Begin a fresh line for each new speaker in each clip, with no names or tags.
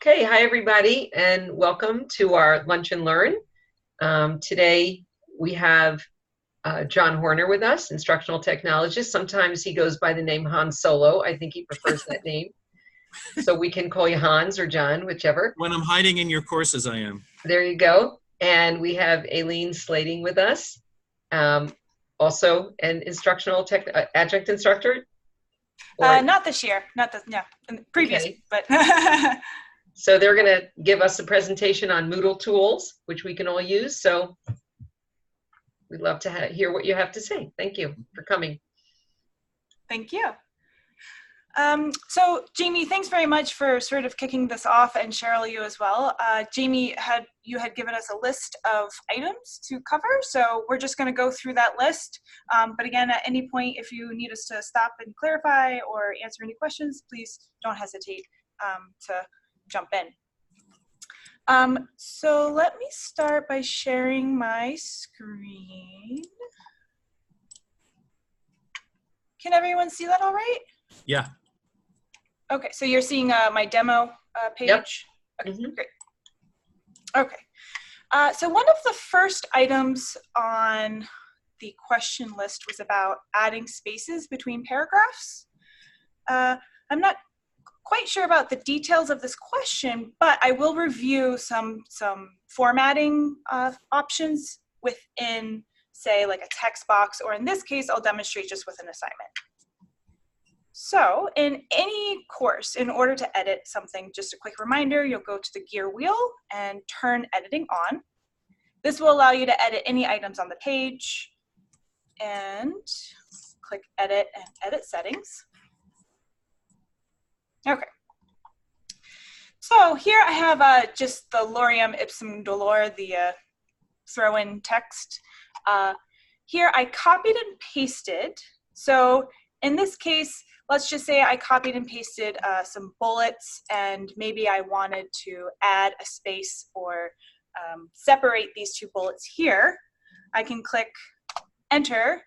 Okay, hi everybody, and welcome to our Lunch and Learn. Today we have John Horner with us, instructional technologist. Sometimes he goes by the name Han Solo. I think he prefers that name. So we can call you Hans or John, whichever.
When I'm hiding in your courses, I am.
There you go. And we have Aileen Slating with us, also an instructional adjunct instructor.
Not this year, previous,
okay.
But.
So they're going to give us a presentation on Moodle Tools, which we can all use. So we'd love to hear what you have to say. Thank you for coming.
Thank you. So Jamie, thanks very much for sort of kicking this off, and Cheryl, you as well. Jamie, you had given us a list of items to cover, so we're just going to go through that list. But again, at any point, if you need us to stop and clarify or answer any questions, please don't hesitate to jump in. So let me start by sharing my screen. Can everyone see that all right?
Yeah.
Okay, so you're seeing my demo page?
Yep.
Okay, great. Okay, so one of the first items on the question list was about adding spaces between paragraphs. I'm not quite sure about the details of this question, but I will review some formatting options within, say, like a text box, or in this case, I'll demonstrate just with an assignment. So in any course, in order to edit something, just a quick reminder, you'll go to the gear wheel and turn editing on. This will allow you to edit any items on the page, and click edit and edit settings. Okay. So here I have just the lorem ipsum dolor, the throw-in text. Here I copied and pasted. So in this case, let's just say I copied and pasted some bullets, and maybe I wanted to add a space or separate these two bullets here. I can click enter,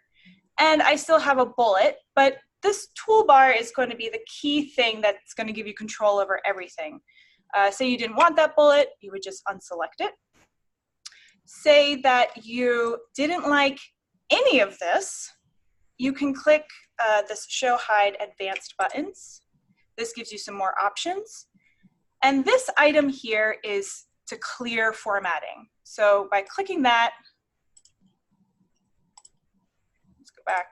and I still have a bullet, but this toolbar is going to be the key thing that's going to give you control over everything. Say you didn't want that bullet, you would just unselect it. Say that you didn't like any of this, you can click this Show Hide Advanced buttons. This gives you some more options. And this item here is to clear formatting. So by clicking that, let's go back.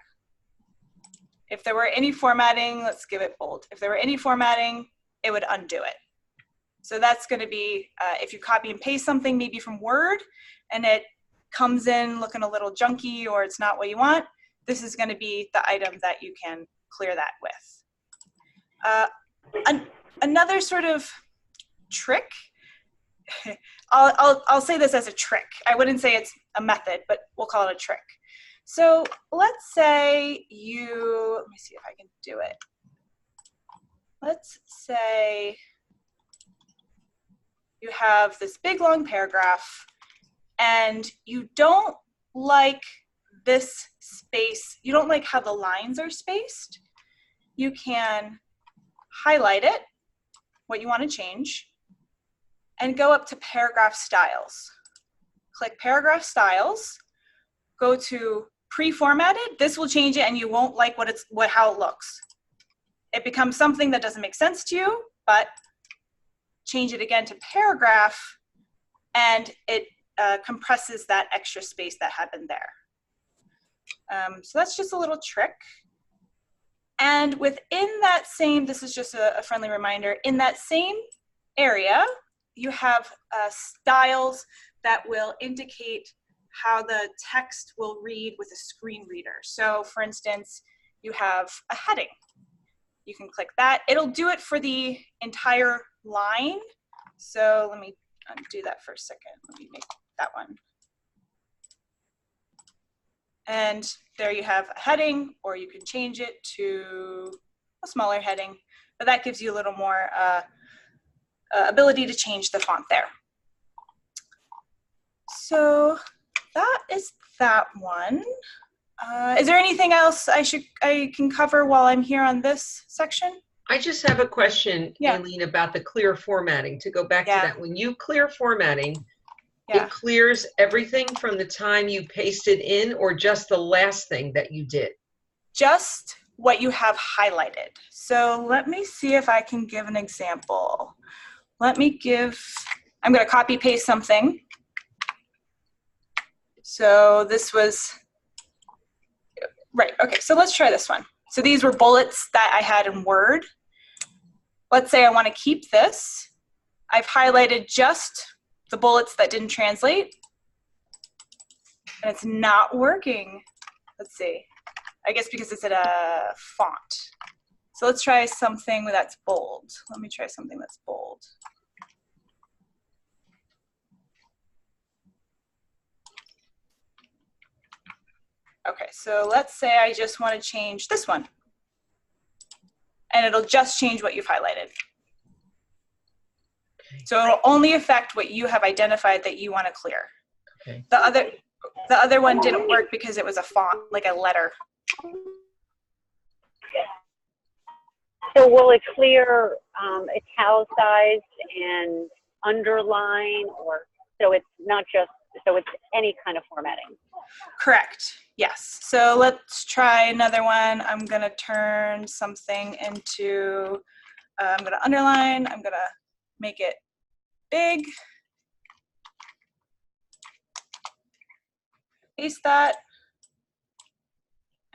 If there were any formatting, let's give it bold. If there were any formatting, it would undo it. So that's going to be, if you copy and paste something maybe from Word and it comes in looking a little junky or it's not what you want, this is going to be the item that you can clear that with. Another sort of trick, I'll say this as a trick. I wouldn't say it's a method, but we'll call it a trick. So let's say let me see if I can do it. Let's say you have this big long paragraph and you don't like this space, you don't like how the lines are spaced. You can highlight it, what you want to change, and go up to paragraph styles. Click paragraph styles, go to pre-formatted. This will change it and you won't like how it looks. It becomes something that doesn't make sense to you, but change it again to paragraph and it compresses that extra space that happened there. So that's just a little trick. And within that same, this is just a friendly reminder, in that same area, you have styles that will indicate how the text will read with a screen reader. So for instance, you have a heading. You can click that. It'll do it for the entire line. So let me undo that for a second. Let me make that one. And there you have a heading, or you can change it to a smaller heading, but that gives you a little more ability to change the font there. So that is that one. Is there anything else I can cover while I'm here on this section?
I just have a question,
Yeah.
Aileen, about the clear formatting. To go back to
Yeah.
that, when you clear formatting,
Yeah.
it clears everything from the time you pasted in or just the last thing that you did?
Just what you have highlighted. So let me see if I can give an example. I'm going to copy paste something. So this was, right, okay, so let's try this one. So these were bullets that I had in Word. Let's say I want to keep this. I've highlighted just the bullets that didn't translate, and it's not working. Let's see. I guess because it's at a font. So let's try something that's bold. Let me try something that's bold. Okay, so let's say I just want to change this one. And it'll just change what you've highlighted. So it'll only affect what you have identified that you want to clear.
Okay.
The other one didn't work because it was a font, like a letter.
So will it clear italicized and underline, or so it's not just, so it's any kind of formatting?
Correct, yes. So let's try another one. I'm gonna turn something into, I'm gonna underline, I'm gonna make it big. Paste that.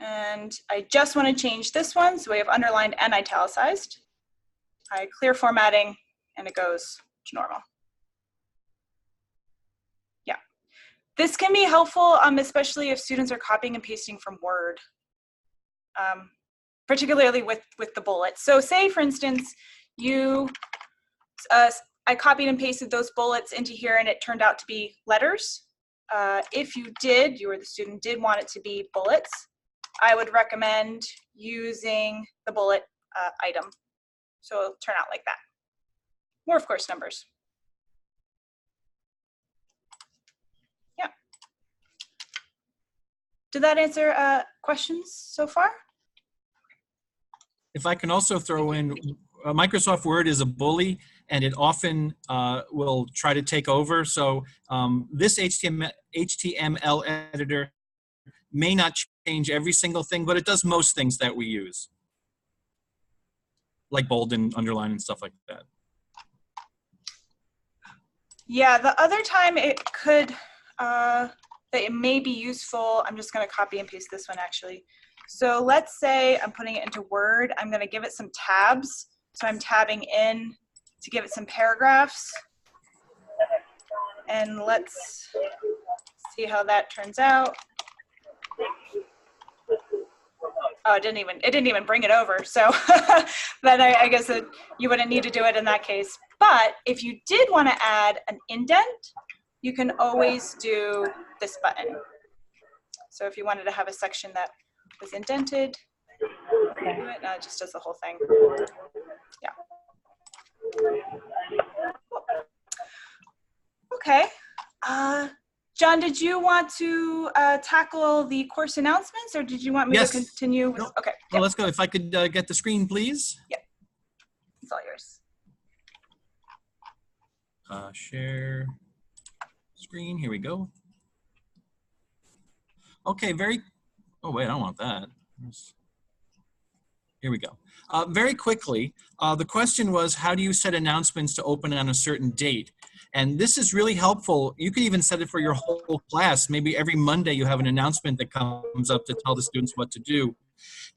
And I just want to change this one, so we have underlined and italicized. I clear formatting, and it goes to normal. Yeah. This can be helpful, especially if students are copying and pasting from Word, particularly with the bullets. So say, for instance, I copied and pasted those bullets into here, and it turned out to be letters. If you or the student did want it to be bullets, I would recommend using the bullet item. So it'll turn out like that. Or of course, numbers. Yeah. Did that answer questions so far?
If I can also throw in, Microsoft Word is a bully, and it often will try to take over. So this HTML editor may not change every single thing, but it does most things that we use, like bold and underline and stuff like that.
Yeah, the other time it could, that it may be useful, I'm just gonna copy and paste this one actually. So let's say I'm putting it into Word, I'm gonna give it some tabs. So I'm tabbing in to give it some paragraphs. And let's see how that turns out. Oh, it didn't even bring it over. So then I guess you wouldn't need to do it in that case. But if you did want to add an indent, you can always do this button. So if you wanted to have a section that was indented, no, it just does the whole thing. Yeah. Okay. John, did you want to tackle the course announcements, or did you want me
Yes.
to continue? With,
No.
Okay.
Well, let's go. If I could get the screen, please.
Yep. It's all yours.
Share screen. Here we go. Okay, oh wait, I don't want that. Here we go. Very quickly, the question was, how do you set announcements to open on a certain date? And this is really helpful. You could even set it for your whole class. Maybe every Monday you have an announcement that comes up to tell the students what to do.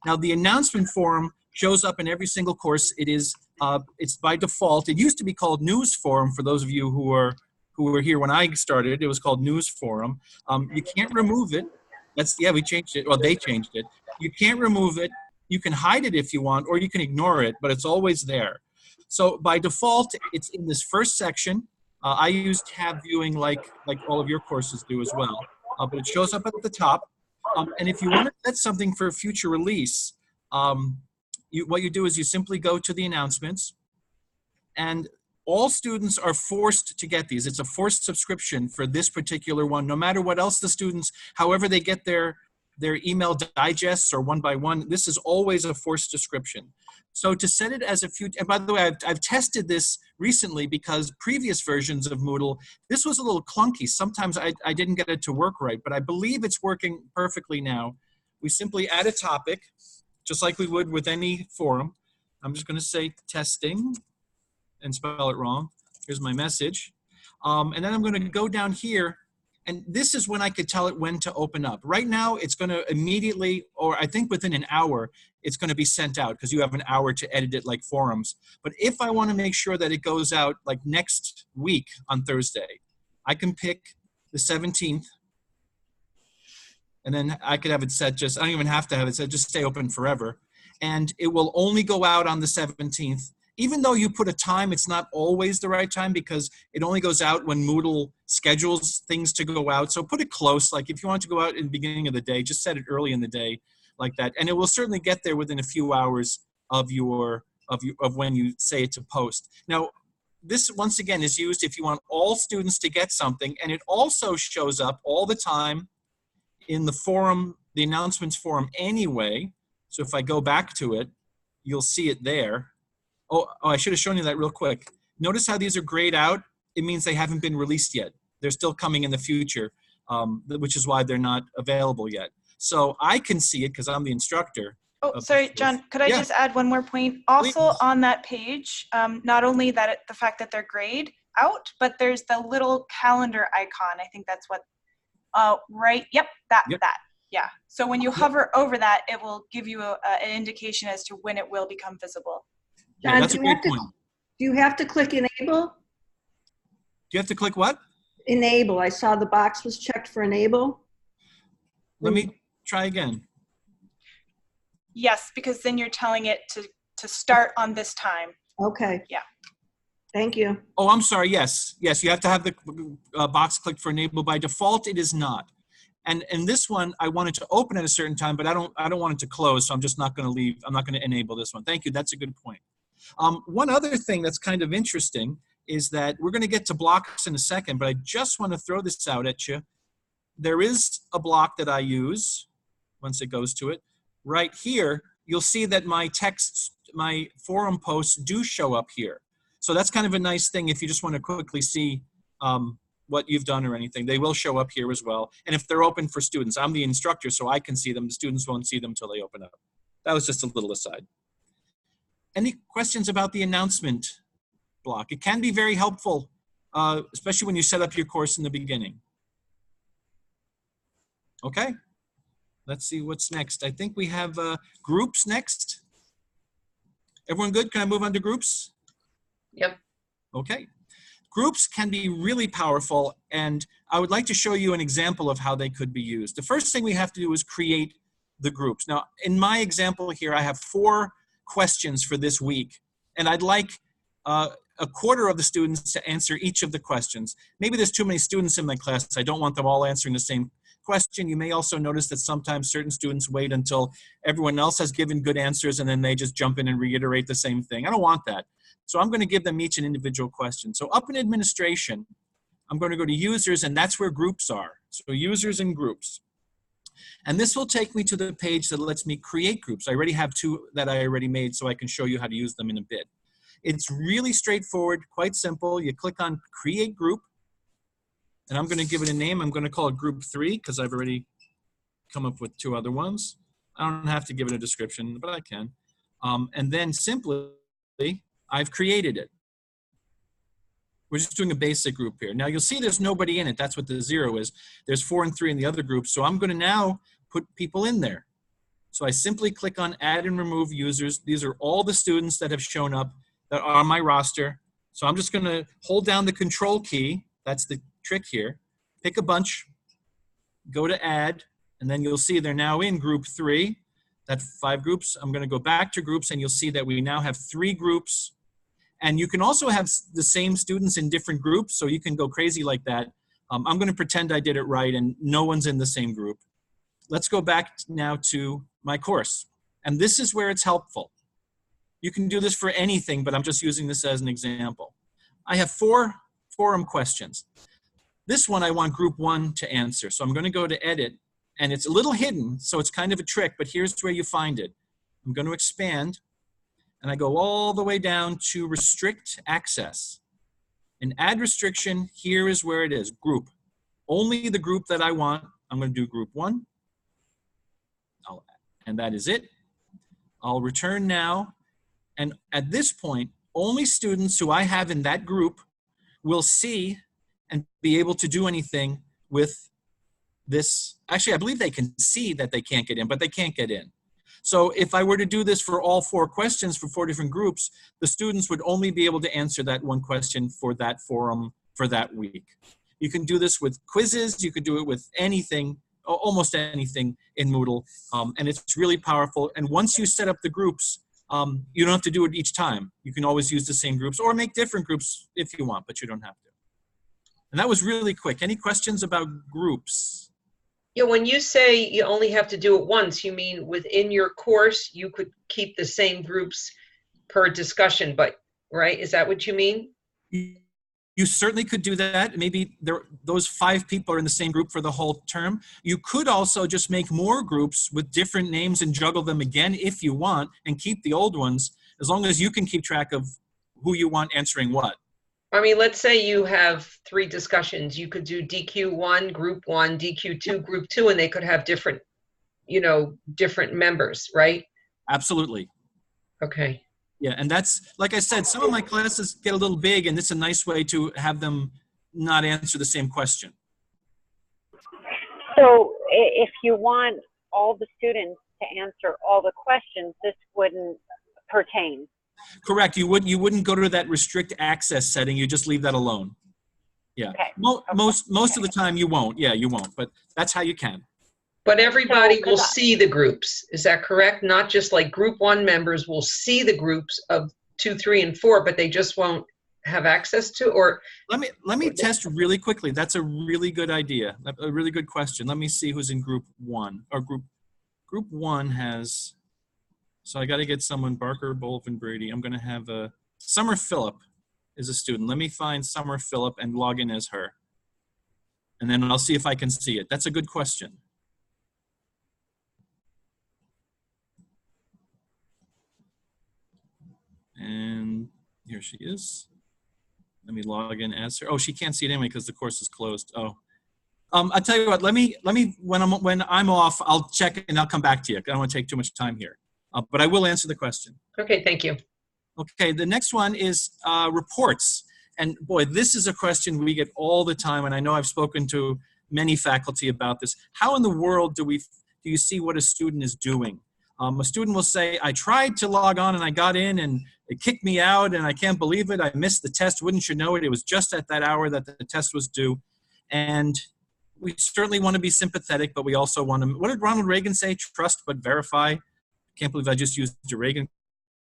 Now, the announcement form shows up in every single course. It's by default. It used to be called News Forum for those of you who were here when I started. It was called News Forum. You can't remove it. We changed it. Well, they changed it. You can't remove it. You can hide it if you want, or you can ignore it, but it's always there. So by default, it's in this first section. I use tab viewing like all of your courses do as well, but it shows up at the top. And if you want to set something for a future release, what you do is you simply go to the announcements, and all students are forced to get these. It's a forced subscription for this particular one, no matter what else the students, however they get their their email digests or one by one, this is always a forced description. So to set it as a few, and by the way, I've tested this recently because previous versions of Moodle, this was a little clunky. Sometimes I didn't get it to work right, but I believe it's working perfectly now. We simply add a topic, just like we would with any forum. I'm just going to say testing and spell it wrong. Here's my message. And then I'm going to go down here, and this is when I could tell it when to open up. Right now, it's going to immediately, or I think within an hour, it's going to be sent out because you have an hour to edit it like forums. But if I want to make sure that it goes out like next week on Thursday, I can pick the 17th, and then I could have it set just, I don't even have to have it set, just stay open forever. And it will only go out on the 17th. Even though you put a time, it's not always the right time because it only goes out when Moodle schedules things to go out. So put it close. Like if you want it to go out in the beginning of the day, just set it early in the day like that. And it will certainly get there within a few hours of when you say it to post. Now, this once again is used if you want all students to get something, and it also shows up all the time in the forum, the announcements forum anyway. So if I go back to it, you'll see it there. Oh, I should have shown you that real quick. Notice how these are grayed out? It means they haven't been released yet. They're still coming in the future, which is why they're not available yet. So I can see it because I'm the instructor.
Oh, sorry, John, could I just add one more point? Also
Please.
on that page, not only that the fact that they're grayed out, but there's the little calendar icon. I think that's what, right, yep, that. Yeah, so when you hover over that, it will give you an indication as to when it will become visible.
Yeah, that's a great point.
Do you have to click enable?
Do you have to click what?
Enable. I saw the box was checked for enable.
Let me try again.
Yes, because then you're telling it to start on this time.
Okay.
Yeah.
Thank you.
Oh, I'm sorry. Yes, you have to have the box clicked for enable. By default, it is not. And this one, I want it to open at a certain time, but I don't want it to close, so I'm just not going to leave. I'm not going to enable this one. Thank you. That's a good point. One other thing that's kind of interesting is that we're going to get to blocks in a second, but I just want to throw this out at you. There is a block that I use once it goes to it. Right here, you'll see that my texts, my forum posts do show up here. So that's kind of a nice thing if you just want to quickly see what you've done or anything. They will show up here as well. And if they're open for students, I'm the instructor, so I can see them. The students won't see them until they open up. That was just a little aside. Any questions about the announcement block? It can be very helpful, especially when you set up your course in the beginning. Okay, let's see what's next. I think we have groups next. Everyone good? Can I move on to groups?
Yep.
Okay. Groups can be really powerful, and I would like to show you an example of how they could be used. The first thing we have to do is create the groups. Now, in my example here, I have 4 questions for this week, and I'd like a quarter of the students to answer each of the questions. Maybe there's too many students in my class. I don't want them all answering the same question. You may also notice that sometimes certain students wait until everyone else has given good answers and then they just jump in and reiterate the same thing. I don't want that. So I'm going to give them each an individual question. So up in administration, I'm going to go to users, and that's where groups are. So users and groups. And this will take me to the page that lets me create groups. I already have 2 that I already made, so I can show you how to use them in a bit. It's really straightforward, quite simple. You click on create group, and I'm going to give it a name. I'm going to call it group 3 because I've already come up with 2 other ones. I don't have to give it a description, but I can. And then simply, I've created it. We're just doing a basic group here. Now you'll see there's nobody in it. That's what the 0 is. There's 4 and 3 in the other group. So I'm going to now put people in there. So I simply click on add and remove users. These are all the students that have shown up that are on my roster. So I'm just going to hold down the control key. That's the trick here. Pick a bunch, go to add, and then you'll see they're now in group 3. That's 5 groups. I'm going to go back to groups, and you'll see that we now have 3 groups. And you can also have the same students in different groups, so you can go crazy like that. I'm going to pretend I did it right, and no one's in the same group. Let's go back now to my course. And this is where it's helpful. You can do this for anything, but I'm just using this as an example. I have 4 forum questions. This one I want group 1 to answer. So I'm going to go to edit, And it's a little hidden, so it's kind of a trick, but here's where you find it. I'm going to expand, and I go all the way down to restrict access. And add restriction, here is where it is, group. Only the group that I want. I'm going to do group 1. And that is it. I'll return now. And at this point, only students who I have in that group will see and be able to do anything with this. Actually, I believe they can see that they can't get in, but they can't get in. So if I were to do this for all 4 questions for 4 different groups, the students would only be able to answer that one question for that forum for that week. You can do this with quizzes. You could do it with anything, almost anything in Moodle, and it's really powerful. And once you set up the groups, you don't have to do it each time. You can always use the same groups or make different groups if you want, but you don't have to. And that was really quick. Any questions about groups?
Yeah, when you say you only have to do it once, you mean within your course, you could keep the same groups per discussion, but, right? Is that what you mean?
You certainly could do that. Maybe those 5 people are in the same group for the whole term. You could also just make more groups with different names and juggle them again if you want, and keep the old ones, as long as you can keep track of who you want answering what.
I mean, let's say you have 3 discussions. You could do DQ1, group 1, DQ2, group 2, and they could have different, different members, right?
Absolutely.
Okay.
Yeah, and that's, like I said, some of my classes get a little big, and it's a nice way to have them not answer the same question.
So if you want all the students to answer all the questions, this wouldn't pertain.
Correct. You wouldn't go to that restrict access setting. You just leave that alone. Yeah.
Okay.
Most of the time you won't. Yeah, you won't. But that's how you can.
But everybody will see the groups. Is that correct? Not just like group 1 members will see the groups of 2, 3, and 4, but they just won't have access to, or?
Let me test really quickly. That's a really good idea. A really good question. Let me see who's in group 1. Or group 1 has, so I got to get someone, Barker, Bolvin, Brady. I'm going to have Summer Phillip is a student. Let me find Summer Phillip and log in as her. And then I'll see if I can see it. That's a good question. And here she is. Let me log in as her. Oh, she can't see it anyway because the course is closed. Oh, I'll tell you what. Let me when I'm off, I'll check and I'll come back to you. I don't want to take too much time here, but I will answer the question.
Okay, thank you.
Okay, the next one is reports. And boy, this is a question we get all the time, and I know I've spoken to many faculty about this. How in the world do you see what a student is doing? A student will say, I tried to log on and I got in and it kicked me out and I can't believe it. I missed the test. Wouldn't you know it? It was just at that hour that the test was due. And we certainly want to be sympathetic, but we also want to, what did Ronald Reagan say? Trust but verify. Can't believe I just used a Reagan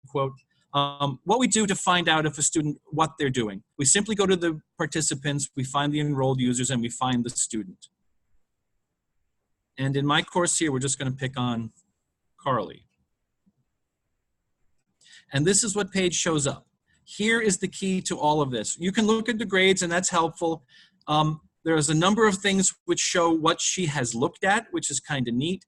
quote. What we do to find out if a student, what they're doing. We simply go to the participants, we find the enrolled users, and we find the student. And in my course here, we're just going to pick on Carly. And this is what page shows up. Here is the key to all of this. You can look at the grades, and that's helpful. There's a number of things which show what she has looked at, which is kind of neat.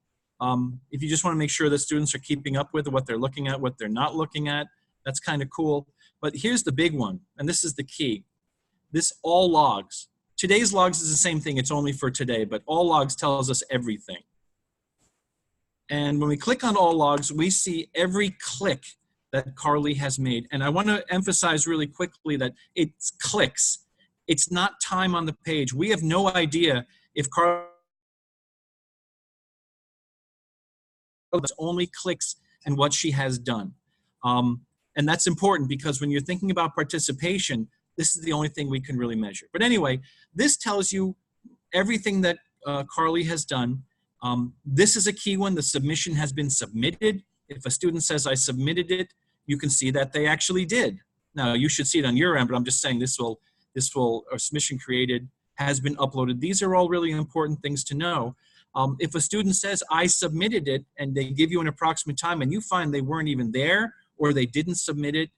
If you just want to make sure that students are keeping up with what they're looking at, what they're not looking at, that's kind of cool. But here's the big one, and this is the key. This all logs. Today's logs is the same thing. It's only for today, but all logs tells us everything. And when we click on all logs, we see every click that Carly has made. And I want to emphasize really quickly that it's clicks. It's not time on the page. We have no idea if Carly only clicks and what she has done. And that's important because when you're thinking about participation, this is the only thing we can really measure. But anyway, this tells you everything that Carly has done. This is a key one. The submission has been submitted. If a student says I submitted it, you can see that they actually did. Now you should see it on your end, but I'm just saying this will or submission created has been uploaded. These are all really important things to know. If a student says I submitted it and they give you an approximate time and you find they weren't even there or they didn't submit it,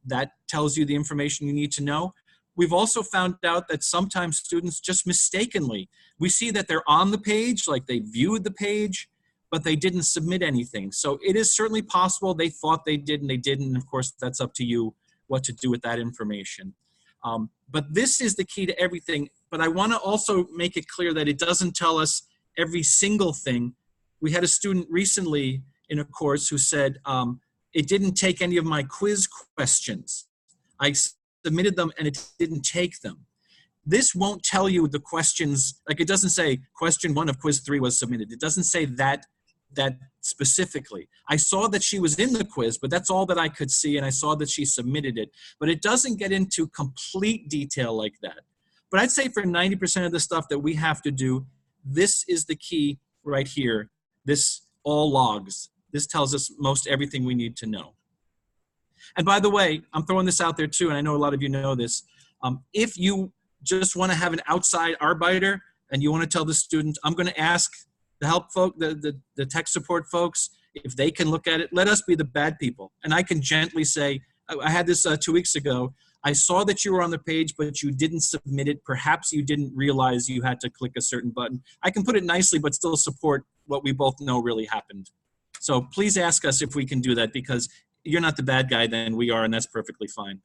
that tells you the information you need to know. We've also found out that sometimes students just mistakenly, we see that they're on the page, like they viewed the page, but they didn't submit anything. So it is certainly possible they thought they did and they didn't. Of course, that's up to you what to do with that information. But this is the key to everything. But I want to also make it clear that it doesn't tell us every single thing. We had a student recently in a course who said, it didn't take any of my quiz questions. I submitted them and it didn't take them. This won't tell you the questions, like it doesn't say question 1 of quiz 3 was submitted. It doesn't say that specifically. I saw that she was in the quiz, but that's all that I could see, and I saw that she submitted it. But it doesn't get into complete detail like that. But I'd say for 90% of the stuff that we have to do, this is the key right here. This all logs. This tells us most everything we need to know. And by the way, I'm throwing this out there too, and I know a lot of you know this. If you just want to have an outside arbiter and you want to tell the student, I'm going to ask the help folk, the tech support folks, if they can look at it, let us be the bad people. And I can gently say, I had this 2 weeks ago. I saw that you were on the page, but you didn't submit it. Perhaps you didn't realize you had to click a certain button. I can put it nicely, but still support what we both know really happened. So please ask us if we can do that, because you're not the bad guy, then we are, and that's perfectly fine.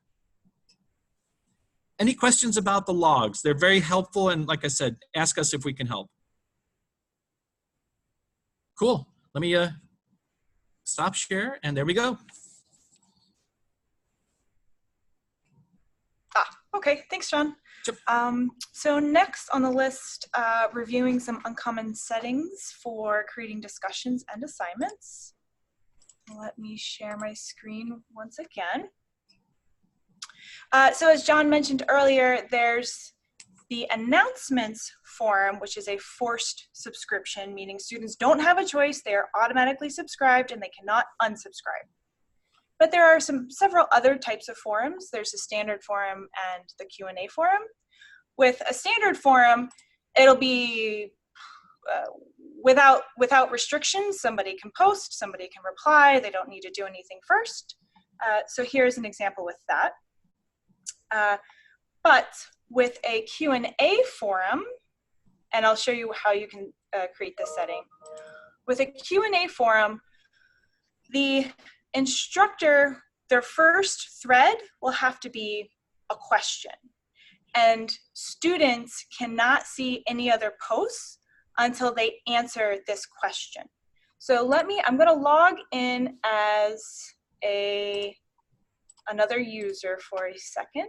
Any questions about the logs? They're very helpful, and like I said, ask us if we can help. Cool. Let me stop share, and there we go.
Okay, thanks, John.
Sure.
So next on the list, reviewing some uncommon settings for creating discussions and assignments. Let me share my screen once again. So as John mentioned earlier, there's the announcements forum, which is a forced subscription, meaning students don't have a choice. They are automatically subscribed and they cannot unsubscribe. But there are several other types of forums. There's a standard forum and the Q&A forum. With a standard forum, it'll be without restrictions. Somebody can post, somebody can reply. They don't need to do anything first. So here's an example with that. But with a Q&A forum, and I'll show you how you can create this setting. With a Q&A forum, the instructor, their first thread will have to be a question. And students cannot see any other posts until they answer this question. So I'm gonna log in as another user for a second.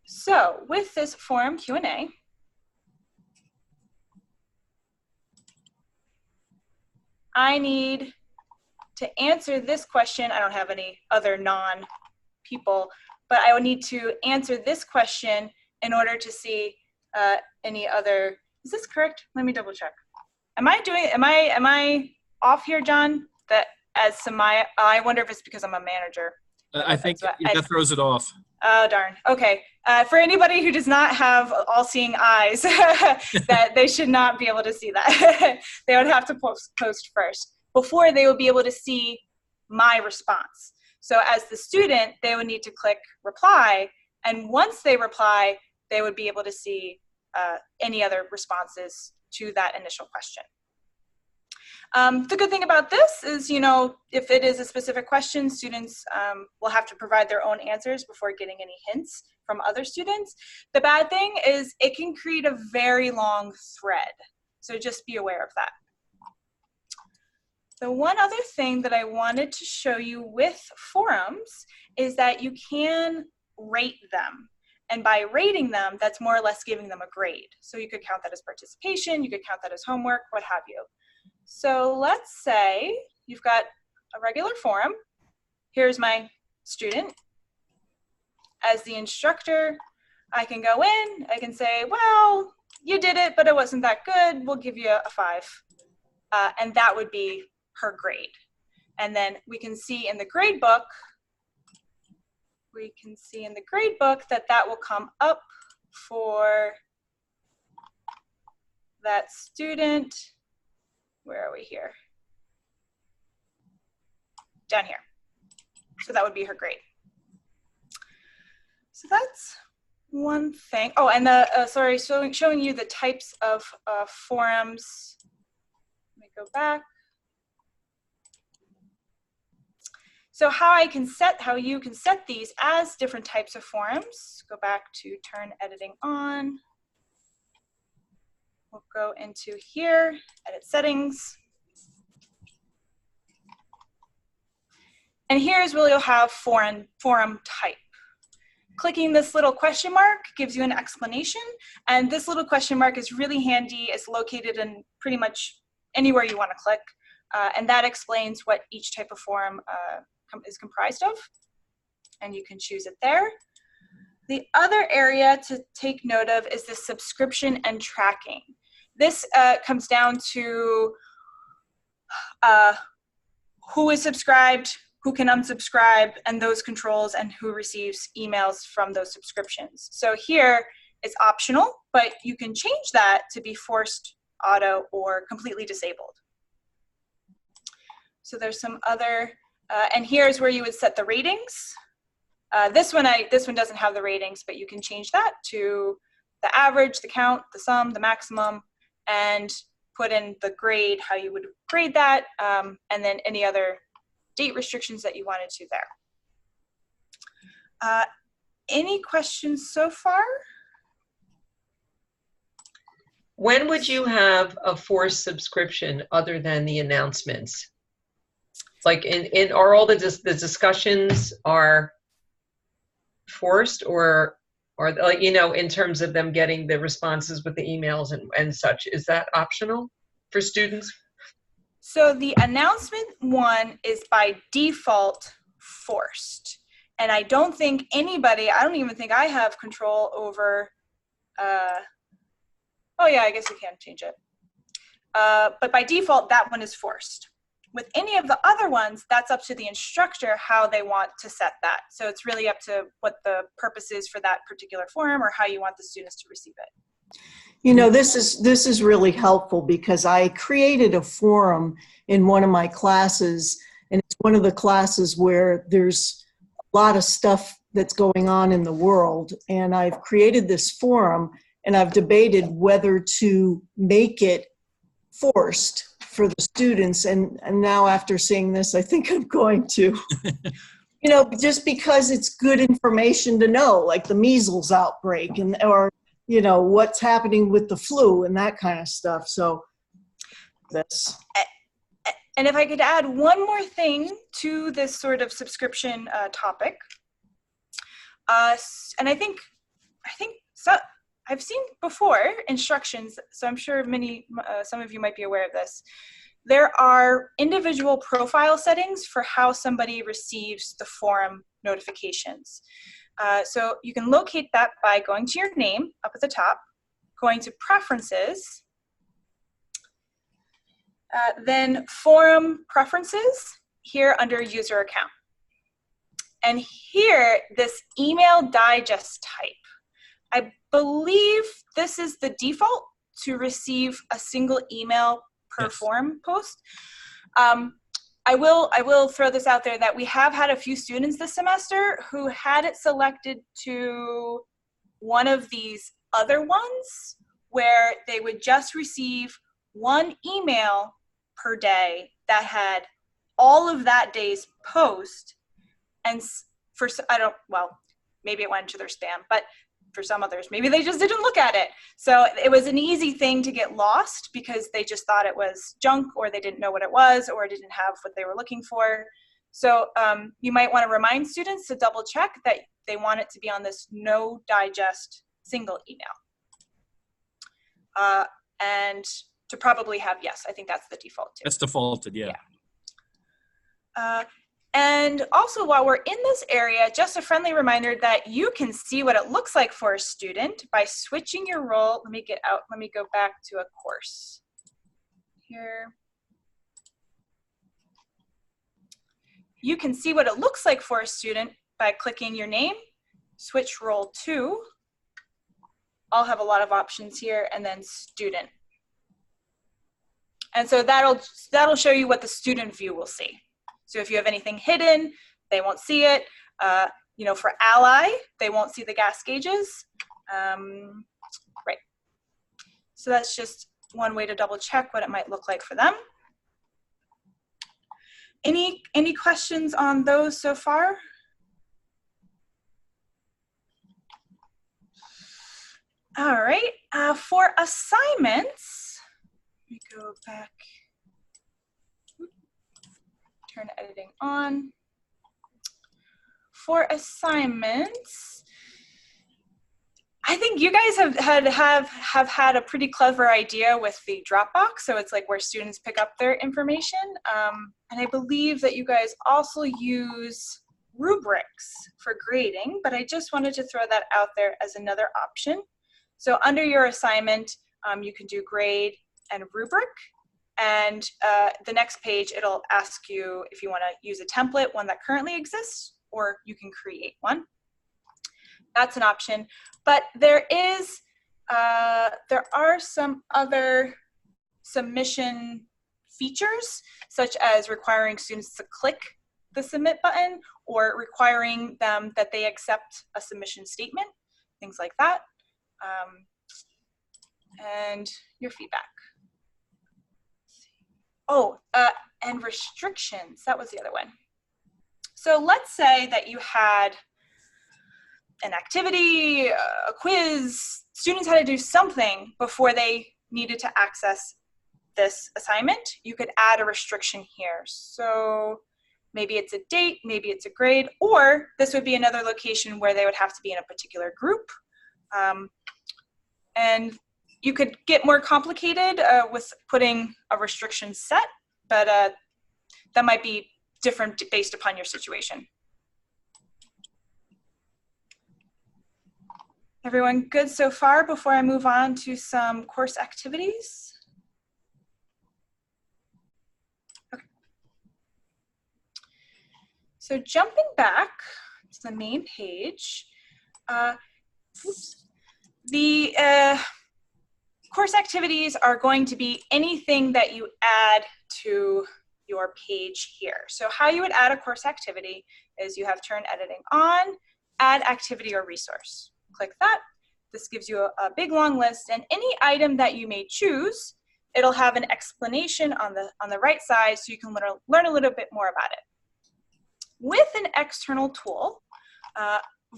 So with this forum Q&A, I need to answer this question. I don't have any other non-people, but I would need to answer this question in order to see any other. Is this correct? Let me double check. Am I off here, John? That as Samaya, I wonder if it's because I'm a manager.
I think that throws it off.
Oh, darn. Okay. For anybody who does not have all-seeing eyes, that they should not be able to see that. They would have to post first before they would be able to see my response. So as the student, they would need to click reply. And once they reply, they would be able to see any other responses to that initial question. The good thing about this is, if it is a specific question, students will have to provide their own answers before getting any hints from other students. The bad thing is it can create a very long thread. So just be aware of that. The one other thing that I wanted to show you with forums is that you can rate them. And by rating them, that's more or less giving them a grade. So you could count that as participation, you could count that as homework, what have you. So let's say you've got a regular forum. Here's my student. As the instructor, I can go in, I can say, well, you did it, but it wasn't that good. We'll give you a 5. And that would be her grade. And then we can see in the grade book, that will come up for that student. where are we here? Down here. So that would be her grade. So that's one thing. Oh, and the, sorry, showing you the types of forums. Let me go back. So how you can set these as different types of forums. Go back to turn editing on. We'll go into here, edit settings. And here's where you'll have forum type. Clicking this little question mark gives you an explanation. And this little question mark is really handy. It's located in pretty much anywhere you want to click. And that explains what each type of forum is comprised of. And you can choose it there. The other area to take note of is the subscription and tracking. This comes down to who is subscribed, who can unsubscribe, and those controls, and who receives emails from those subscriptions. So here it's optional, but you can change that to be forced, auto, or completely disabled. So there's some other, and here's where you would set the ratings. This one doesn't have the ratings, but you can change that to the average, the count, the sum, the maximum, and put in the grade, how you would grade that, and then any other date restrictions that you wanted to there. Any questions so far?
When would you have a forced subscription other than the announcements? Like are all the discussions are forced, or like, you know, in terms of them getting the responses with the emails and such, is that optional for students?
So the announcement one is by default forced. And I don't think anybody, I don't even think I have control over, oh yeah, I guess you can change it. But by default, that one is forced. With any of the other ones, that's up to the instructor how they want to set that. So it's really up to what the purpose is for that particular forum or how you want the students to receive it.
You know, this is really helpful because I created a forum in one of my classes, and it's one of the classes where there's a lot of stuff that's going on in the world, and I've created this forum, and I've debated whether to make it forced for the students, and now after seeing this, I think I'm going to. You know, just because it's good information to know, like the measles outbreak, or you know, what's happening with the flu and that kind of stuff. So this.
And if I could add one more thing to this sort of subscription topic, and I think so. I've seen before instructions, so I'm sure some of you might be aware of this. There are individual profile settings for how somebody receives the forum notifications. So you can locate that by going to your name up at the top, going to Preferences, then Forum Preferences here under User Account. And here, this email digest type. I believe this is the default to receive a single email per forum post. I will throw this out there that we have had a few students this semester who had it selected to one of these other ones where they would just receive one email per day that had all of that day's post, and maybe it went to their spam, but for some others, maybe they just didn't look at it. So it was an easy thing to get lost because they just thought it was junk, or they didn't know what it was, or didn't have what they were looking for. So you might want to remind students to double check that they want it to be on this no digest single email. And to probably have, yes, I think that's the default too.
That's defaulted, yeah.
And also, while we're in this area, just a friendly reminder that you can see what it looks like for a student by switching your role. Let me go back to a course here. You can see what it looks like for a student by clicking your name, switch role to. I'll have a lot of options here, and then student. And so that'll show you what the student view will see. So if you have anything hidden, they won't see it. You know, for Ally, they won't see the gas gauges. Right. So that's just one way to double check what it might look like for them. Any questions on those so far? All right, for assignments, let me go back, turn editing on. For assignments, I think you guys have had a pretty clever idea with the Dropbox. So it's like where students pick up their information. And I believe that you guys also use rubrics for grading, but I just wanted to throw that out there as another option. So under your assignment, you can do grade and rubric. And the next page, it'll ask you if you want to use a template, one that currently exists, or you can create one. That's an option. But there are some other submission features, such as requiring students to click the submit button or requiring them that they accept a submission statement, things like that. And your feedback. Oh, and restrictions, that was the other one. So let's say that you had an activity, a quiz, students had to do something before they needed to access this assignment. You could add a restriction here. So maybe it's a date, maybe it's a grade, or this would be another location where they would have to be in a particular group. And you could get more complicated with putting a restriction set, but that might be different based upon your situation. Everyone good so far before I move on to some course activities? Okay. So jumping back to the main page, the course activities are going to be anything that you add to your page here. So how you would add a course activity is you have turn editing on, add activity or resource. Click that. This gives you a big long list, and any item that you may choose, it'll have an explanation on the right side so you can learn a little bit more about it. With an external tool,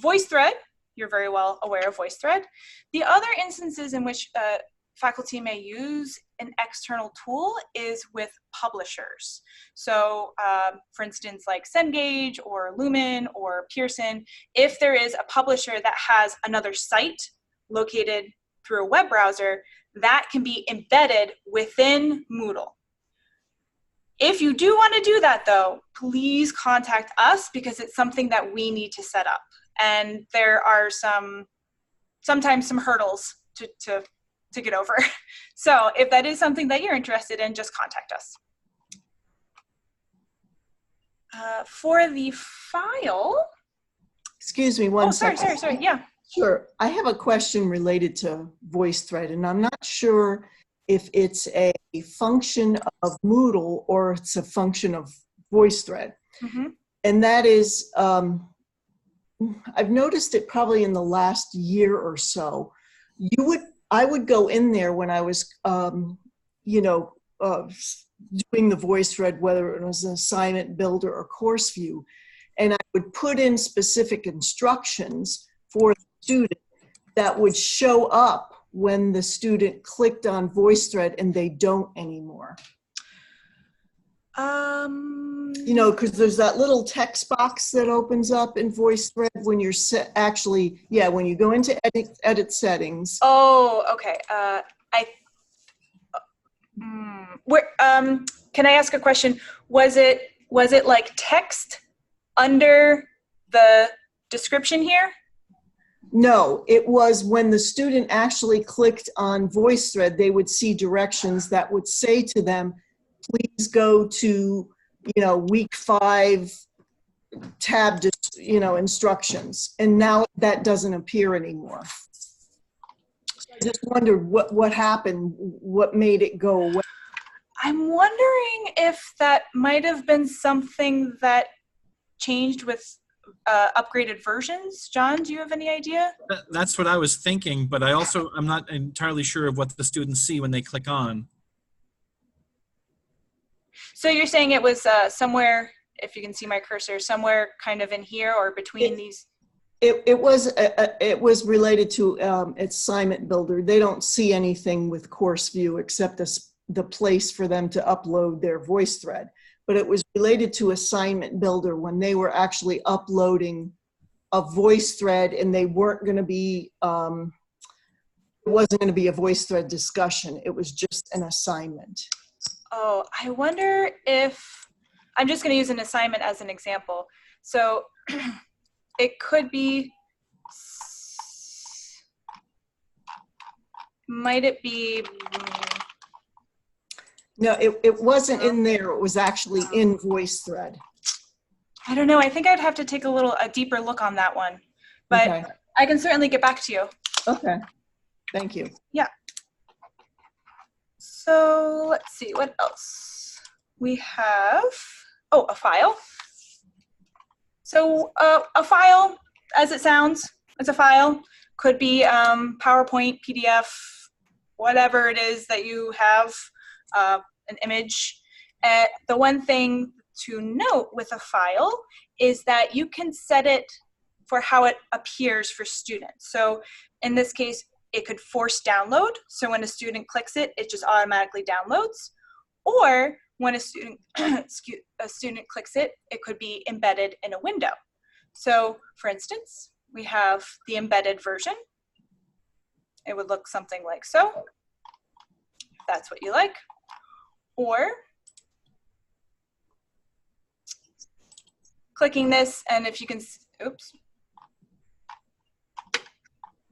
VoiceThread, you're very well aware of VoiceThread. The other instances in which faculty may use an external tool is with publishers. So for instance, like Cengage or Lumen or Pearson, if there is a publisher that has another site located through a web browser, that can be embedded within Moodle. If you do want to do that though, please contact us because it's something that we need to set up. And there are sometimes some hurdles to get over. So if that is something that you're interested in, just contact us. For the file.
Excuse me one second.
Sorry, yeah.
Sure. I have a question related to VoiceThread, and I'm not sure if it's a function of Moodle or it's a function of VoiceThread. Mm-hmm. And that is, I've noticed it probably in the last year or so. I would go in there when I was, doing the VoiceThread, whether it was an assignment builder or course view, and I would put in specific instructions for the student that would show up when the student clicked on VoiceThread and they don't anymore. Because there's that little text box that opens up in VoiceThread when you're when you go into edit settings.
Oh, okay. Can I ask a question? Was it like text under the description here?
No, it was when the student actually clicked on VoiceThread, they would see directions that would say to them, please go to, week 5 tab, instructions. And now that doesn't appear anymore. So I just wondered what happened, what made it go away.
I'm wondering if that might have been something that changed with upgraded versions. John, do you have any idea?
That's what I was thinking, but I'm not entirely sure of what the students see when they click on.
So you're saying it was somewhere, if you can see my cursor, somewhere kind of in here or between these?
It was related to assignment builder. They don't see anything with course view except the place for them to upload their voice thread. But it was related to assignment builder when they were actually uploading a voice thread, and they weren't going to be, it wasn't going to be a voice thread discussion. It was just an assignment.
Oh, I wonder if, I'm just going to use an assignment as an example. So it could be, might it be?
No, it wasn't in there. It was actually in voice thread.
I don't know. I think I'd have to take a deeper look on that one, but
Okay.
I can certainly get back to you.
Okay. Thank you.
Yeah. So let's see, what else? We have, oh, a file. So a file, as it sounds, it's a file. Could be PowerPoint, PDF, whatever it is that you have, an image. The one thing to note with a file is that you can set it for how it appears for students. So in this case, it could force download. So when a student clicks it, it just automatically downloads. Or when a student, a student clicks it, it could be embedded in a window. So for instance, we have the embedded version. It would look something like so, if that's what you like. Or clicking this, and if you can, oops.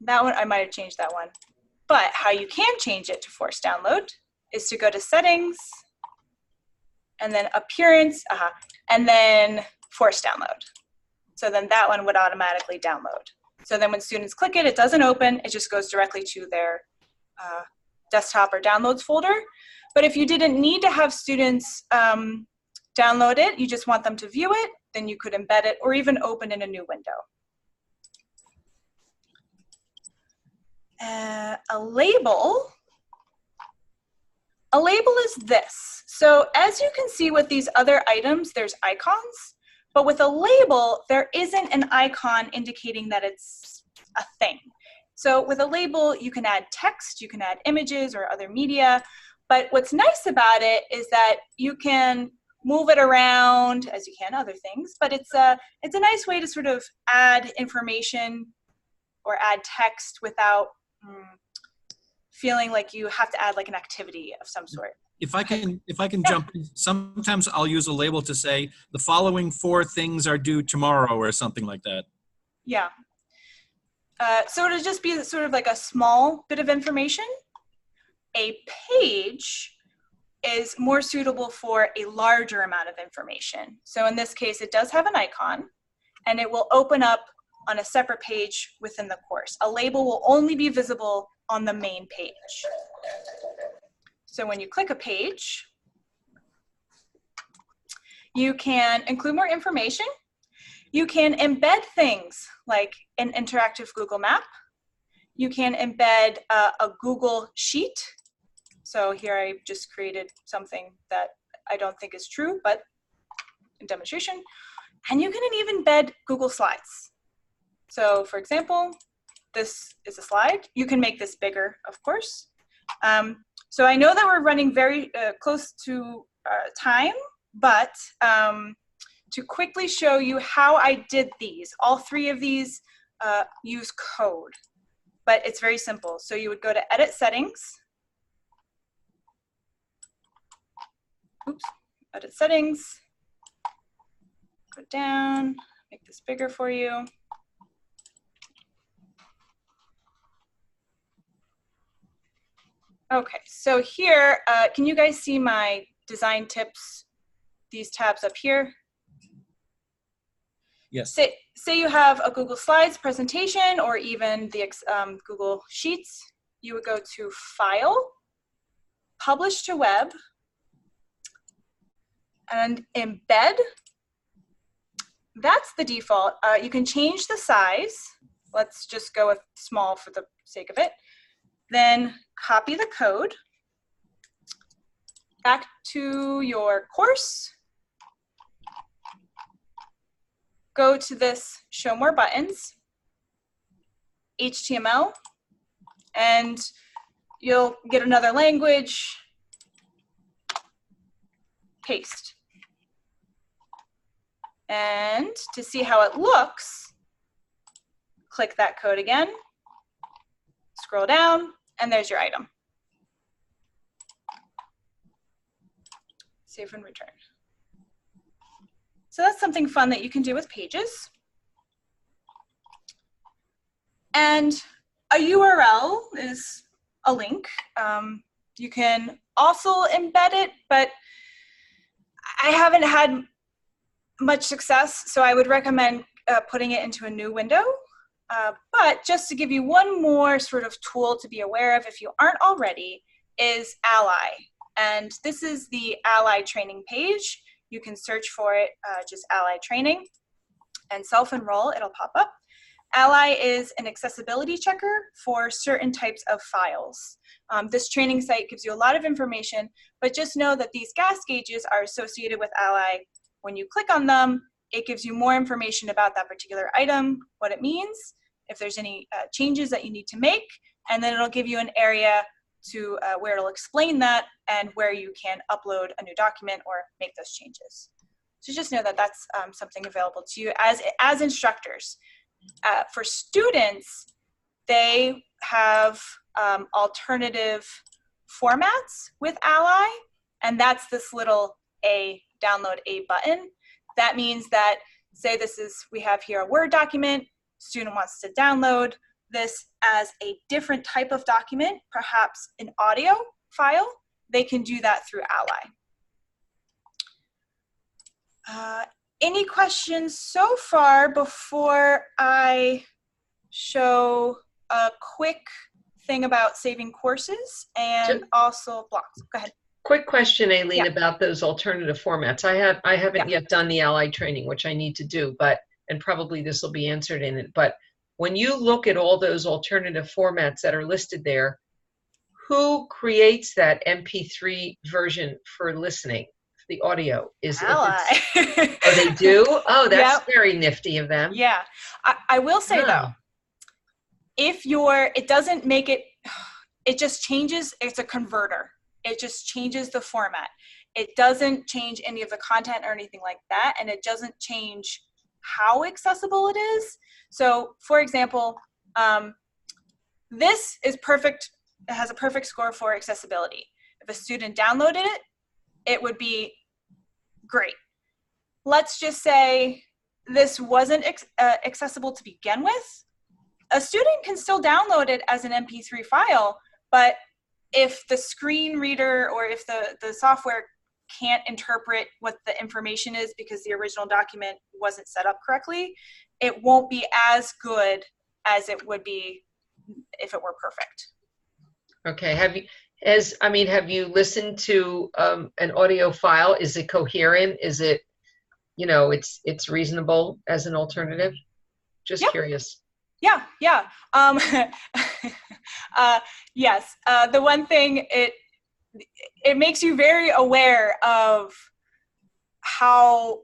That one, I might have changed that one. But how you can change it to force download is to go to settings, and then appearance, and then force download. So then that one would automatically download. So then when students click it, it doesn't open, it just goes directly to their desktop or downloads folder. But if you didn't need to have students download it, you just want them to view it, then you could embed it or even open in a new window. A label is this. So as you can see with these other items, there's icons, but with a label, there isn't an icon indicating that it's a thing. So with a label, you can add text, you can add images or other media, but what's nice about it is that you can move it around as you can other things, but it's a nice way to sort of add information or add text without feeling like you have to add like an activity of some sort.
If I can jump in, sometimes I'll use a label to say the following 4 things are due tomorrow or something like that.
Yeah. So it'll just be sort of like a small bit of information. A page is more suitable for a larger amount of information. So in this case, it does have an icon, and it will open up on a separate page within the course. A label will only be visible on the main page. So when you click a page, you can include more information. You can embed things like an interactive Google map. You can embed a Google sheet. So here I just created something that I don't think is true, but in demonstration. And you can even embed Google Slides. So for example, this is a slide. You can make this bigger, of course. So I know that we're running very close to time, but to quickly show you how I did these, all 3 of these use code, but it's very simple. So you would go to Edit Settings. Oops, Edit Settings. Go down, make this bigger for you. Okay, so here, can you guys see my design tips, these tabs up here?
Yes.
Say you have a Google Slides presentation or even the Google Sheets, you would go to File, Publish to Web, And embed, that's the default. You can change the size. Let's just go with small for the sake of it. Then copy the code back to your course. Go to this show more buttons, HTML, and you'll get another language, paste. And to see how it looks, click that code again, scroll down, and there's your item. Save and return. So that's something fun that you can do with Pages. And a URL is a link. You can also embed it, but I haven't had much success, so I would recommend putting it into a new window. But just to give you one more sort of tool to be aware of if you aren't already, is Ally. And this is the Ally training page. You can search for it, just Ally training, and self-enroll, it'll pop up. Ally is an accessibility checker for certain types of files. This training site gives you a lot of information, but just know that these gas gauges are associated with Ally. When you click on them, it gives you more information about that particular item, what it means, if there's any changes that you need to make, and then it'll give you an area to where it'll explain that and where you can upload a new document or make those changes. So just know that that's something available to you as instructors. For students, they have alternative formats with Ally, and that's this little download a button. That means that, say we have here a Word document, student wants to download this as a different type of document, perhaps an audio file, they can do that through Ally. Any questions so far before I show a quick thing about saving courses and also blocks? Go ahead.
Quick question, Aileen, about those alternative formats. I haven't yet done the Ally training, which I need to do, and probably this will be answered in it. But when you look at all those alternative formats that are listed there, who creates that MP3 version for listening? The audio is
Ally.
Oh, they do? Oh, that's very nifty of them.
Yeah. I will say though, it doesn't make it just changes, it's a converter. It just changes the format. It doesn't change any of the content or anything like that, and it doesn't change how accessible it is. So for example, this is perfect. It has a perfect score for accessibility. If a student downloaded it, it would be great. Let's just say this wasn't accessible to begin with. A student can still download it as an MP3 file, but if the screen reader or if the software can't interpret what the information is because the original document wasn't set up correctly, it won't be as good as it would be if it were perfect.
Okay. Have you listened to an audio file? Is it coherent? Is it, it's reasonable as an alternative? Just curious.
Yeah. Yes. The one thing, it makes you very aware of how,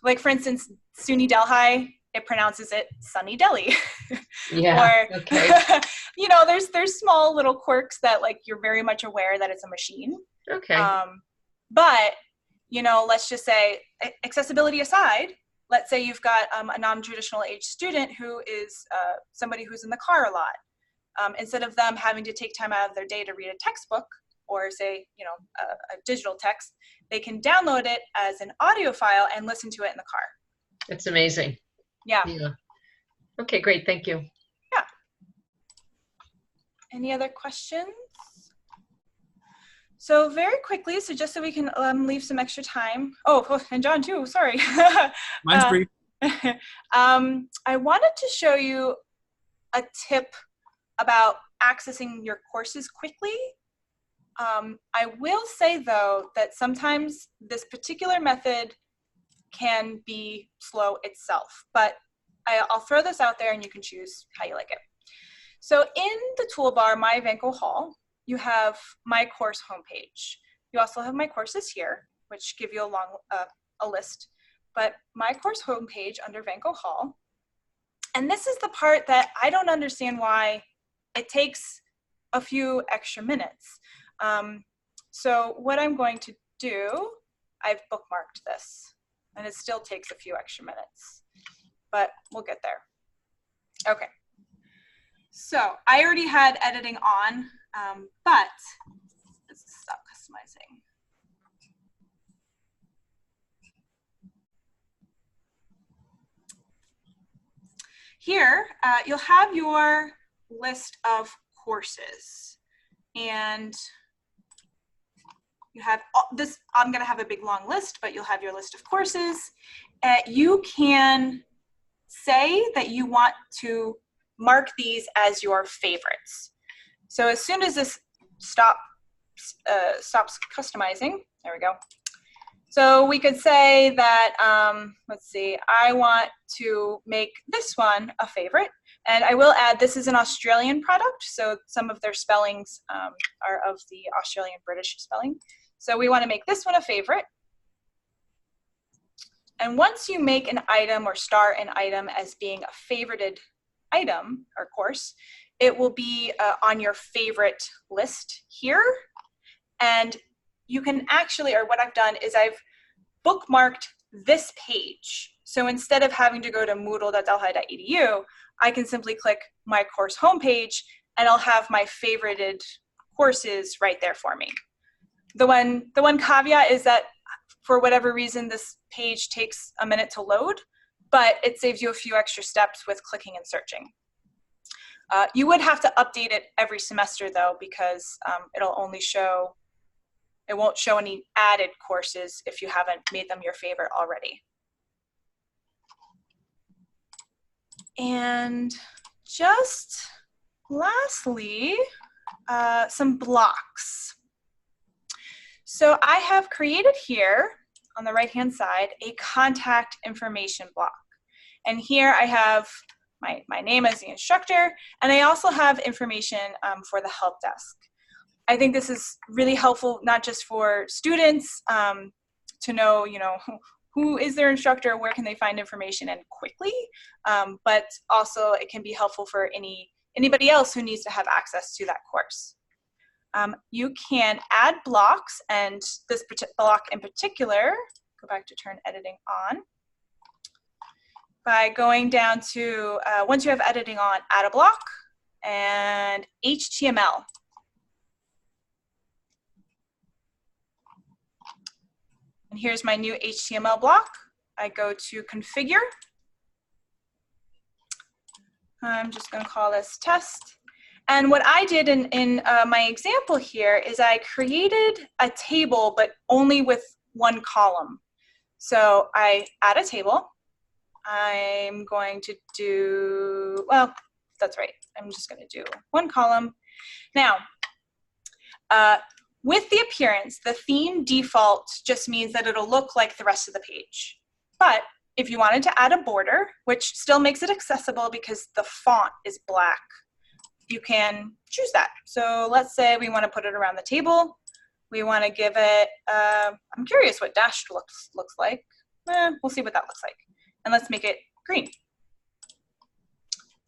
like for instance, SUNY Delhi, it pronounces it Sunny Delhi.
Yeah.
Or,
okay.
There's small little quirks that like you're very much aware that it's a machine.
Okay.
But let's just say, accessibility aside, let's say you've got a non-traditional age student who is somebody who's in the car a lot. Instead of them having to take time out of their day to read a textbook or say, a digital text, they can download it as an audio file and listen to it in the car.
It's amazing.
Yeah.
Okay, great. Thank you.
Yeah. Any other questions? So very quickly, so just so we can leave some extra time. Oh, and John too, sorry.
Mine's brief.
I wanted to show you a tip about accessing your courses quickly. I will say though that sometimes this particular method can be slow itself, but I'll throw this out there and you can choose how you like it. So in the toolbar, My Vanco Hall, you have my course homepage. You also have my courses here, which give you a list, but my course homepage under Vanco Hall. And this is the part that I don't understand why it takes a few extra minutes. So what I'm going to do, I've bookmarked this, and it still takes a few extra minutes, but we'll get there. Okay, so I already had editing on, but let's stop customizing. Here, you'll have your list of courses, and you have this. I'm going to have a big long list, but you'll have your list of courses. You can say that you want to mark these as your favorites. So as soon as this stops customizing, there we go. So we could say that, let's see, I want to make this one a favorite. And I will add, this is an Australian product, so some of their spellings are of the Australian British spelling. So we want to make this one a favorite. And once you make an item or star an item as being a favorited item or course, it will be on your favorite list here. And you can actually, or what I've done is I've bookmarked this page. So instead of having to go to moodle.delhi.edu, I can simply click my course homepage and I'll have my favorited courses right there for me. The one caveat is that for whatever reason, this page takes a minute to load, but it saves you a few extra steps with clicking and searching. You would have to update it every semester though, because it'll only show, it won't show any added courses if you haven't made them your favorite already. And just lastly, some blocks. So I have created here on the right-hand side a contact information block. And here I have my name as the instructor, and I also have information for the help desk. I think this is really helpful, not just for students to know, who is their instructor, where can they find information and quickly, but also it can be helpful for anybody else who needs to have access to that course. You can add blocks, and this block in particular, go back to turn editing on, by going down to, once you have editing on, add a block, and HTML. And here's my new HTML block. I go to configure. I'm just going to call this test. And what I did in my example here is I created a table, but only with one column. So I add a table. I'm going to do, well, that's right. I'm just going to do one column. Now, with the appearance, the theme default just means that it'll look like the rest of the page. But if you wanted to add a border, which still makes it accessible because the font is black, you can choose that. So let's say we want to put it around the table. We want to give it, I'm curious what dashed looks like. We'll see what that looks like. And let's make it green.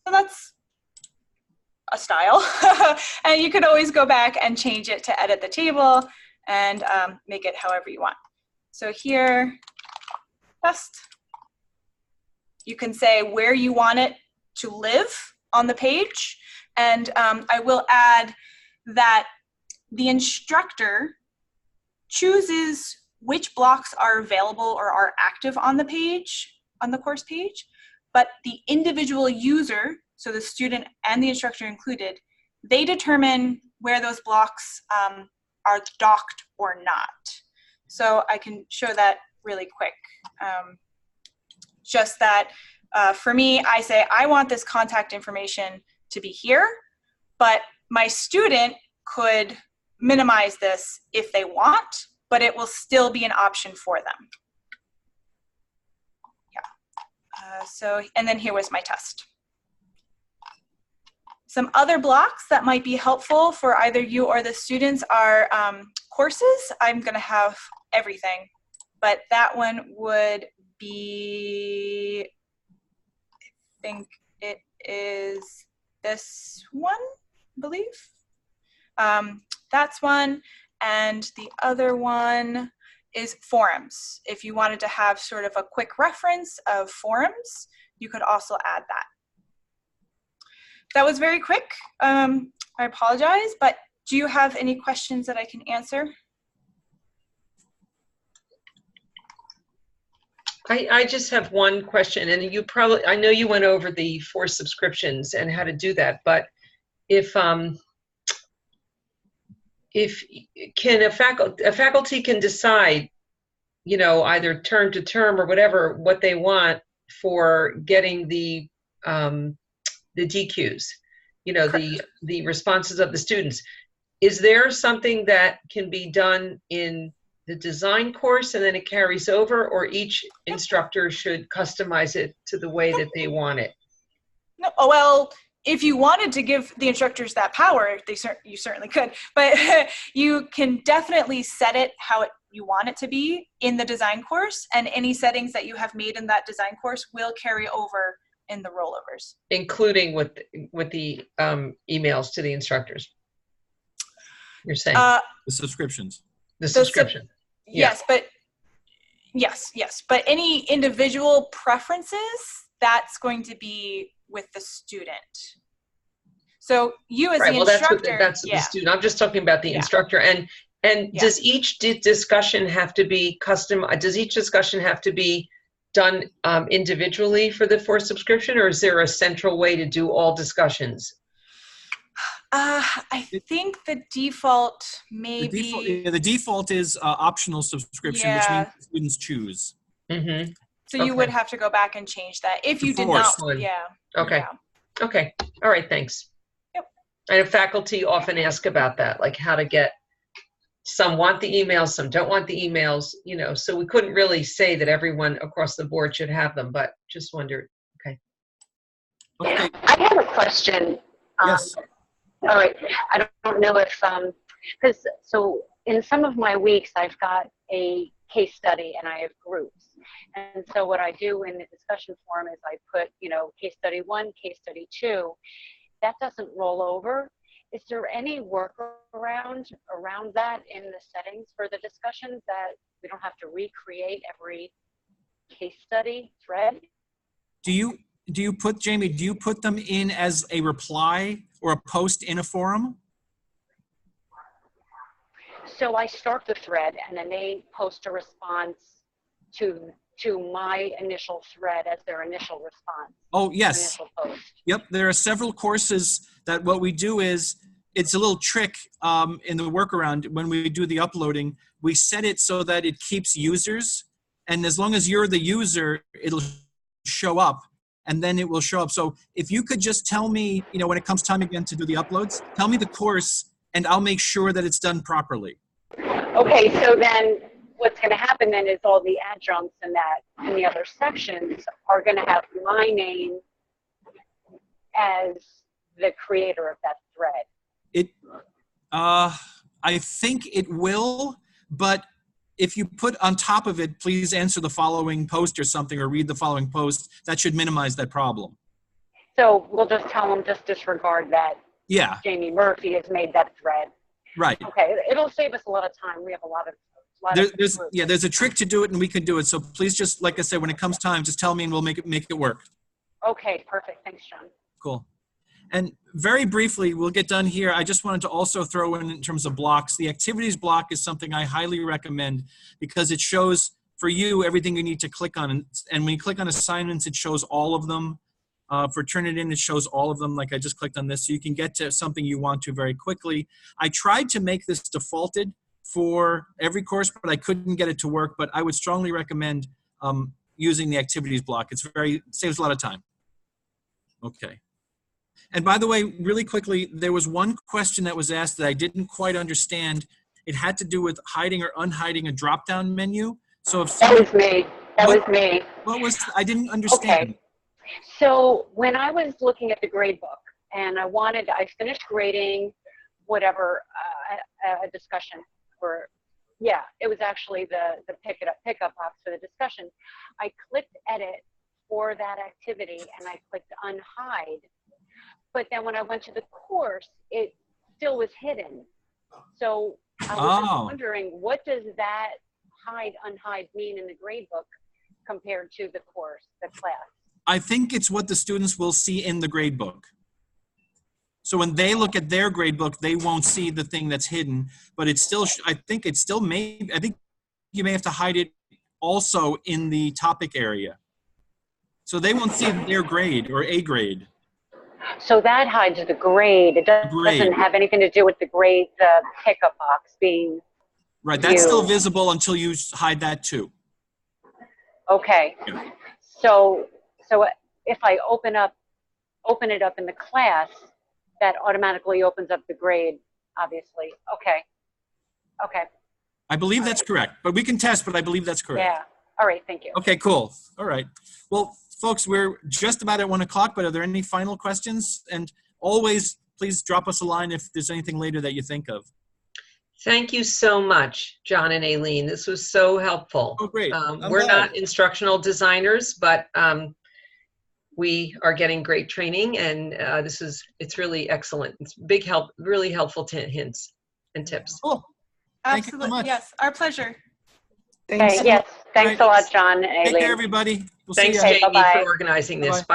So that's a style. And you could always go back and change it to edit the table and make it however you want. So here, test. You can say where you want it to live on the page. And I will add that the instructor chooses which blocks are available or are active on the page, on the course page, but the individual user, so the student and the instructor included, they determine where those blocks are docked or not. So I can show that really quick. Just that for me, I say, I want this contact information to be here, but my student could minimize this if they want, but it will still be an option for them. Yeah. And then here was my test. Some other blocks that might be helpful for either you or the students are courses. I'm going to have everything, but that one would be, I think it is this one, I believe. That's one. And the other one is forums. If you wanted to have sort of a quick reference of forums, you could also add that. That was very quick. I apologize, but do you have any questions that I can answer?
I just have one question, and you probably, I know you went over the 4 subscriptions and how to do that, but if can a faculty can decide, you know, either term to term or whatever, what they want for getting the DQs, you know, the responses of the students. Is there something that can be done in the design course and then it carries over, or each instructor should customize it to the way that they want it?
No, oh, well, if you wanted to give the instructors that power, you certainly could, but you can definitely set it how you want it to be in the design course, and any settings that you have made in that design course will carry over in the rollovers.
Including with the emails to the instructors, you're saying?
The subscriptions.
The subscription.
Yes, but yes. But any individual preferences, that's going to be with the student. So you as the instructor.
That's the student. I'm just talking about the instructor. And does each discussion have to be custom? Does each discussion have to be done individually for the 4 subscription, or is there a central way to do all discussions?
I think the default may be...
The default is optional subscription, which means students choose.
Mm-hmm.
So you would have to go back and change that if you did not. Yeah.
Okay. Yeah. Okay. All right. Thanks.
Yep.
And faculty often ask about that, like how to get, some want the emails, some don't want the emails, you know, so we couldn't really say that everyone across the board should have them, but just wondered. Okay.
Okay.
I have a question.
Yes.
All right. I don't know if, because so in some of my weeks, I've got a case study and I have groups. And so what I do in the discussion forum is I put, you know, case study 1, case study 2. That doesn't roll over. Is there any workaround around that in the settings for the discussions that we don't have to recreate every case study thread?
Do you put, Jamie, do you put them in as a reply or a post in a forum?
So I start the thread and then they post a response to my initial thread as their initial response.
Oh, yes.
Initial post.
Yep, there are several courses that what we do is, it's a little trick in the workaround. When we do the uploading, we set it so that it keeps users. And as long as you're the user, it'll show up. And then it will show up. So if you could just tell me, you know, when it comes time again to do the uploads, tell me the course and I'll make sure that it's done properly.
Okay, so then what's going to happen then is all the adjuncts in the other sections are going to have my name as the creator of that thread.
I think it will, but if you put on top of it, please answer the following post or something, or read the following post, that should minimize that problem.
So we'll just tell them, just disregard that.
Yeah.
Jamie Murphy has made that thread.
Right.
Okay, it'll save us a lot of time. We have a lot of
there's a trick to do it, and we can do it. So please just, like I said, when it comes time, just tell me and we'll make it work.
Okay, perfect. Thanks, John.
Cool. And very briefly, we'll get done here. I just wanted to also throw in terms of blocks. The activities block is something I highly recommend because it shows for you everything you need to click on. And when you click on assignments, it shows all of them. For Turnitin, it shows all of them, like I just clicked on this. So you can get to something you want to very quickly. I tried to make this defaulted for every course, but I couldn't get it to work. But I would strongly recommend using the activities block. It saves a lot of time. Okay. And by the way, really quickly, there was one question that was asked that I didn't quite understand. It had to do with hiding or unhiding a drop-down menu. So if
That was me. That was me.
what was, I didn't understand.
Okay. So when I was looking at the grade book and I finished grading whatever, a discussion or, yeah, it was actually the pickup box for the discussion. I clicked edit for that activity and I clicked unhide. But then when I went to the course, it still was hidden. So I was just wondering, what does that hide, unhide mean in the grade book compared to the course, the class?
I think it's what the students will see in the grade book. So when they look at their grade book, they won't see the thing that's hidden, but it's still, I think you may have to hide it also in the topic area. So they won't see their grade or a grade.
So that hides the grade. It doesn't have anything to do with the grade, the pickup box being
Right, that's still
viewed.
visible until you hide that too.
Okay.
Yeah.
So if I open it up in the class, that automatically opens up the grade, obviously. Okay. Okay.
I believe that's correct, but we can test, but I believe that's correct.
Yeah. All right. Thank you.
Okay, cool. All right. Well, folks, we're just about at 1 o'clock, but are there any final questions? And always, please drop us a line if there's anything later that you think of.
Thank you so much, John and Aileen. This was so helpful.
Oh, great.
We're not instructional designers, but we are getting great training, and it's really excellent. It's big help, really helpful hints and tips.
Cool. Thank you so
Absolutely.
much.
Yes, our pleasure.
Thanks.
Okay. Yes. Thanks a lot, John and
Take
Aileen.
care, everybody. We'll
Thanks,
see you.
Jamie,
bye-bye.
for organizing this.
Bye-bye.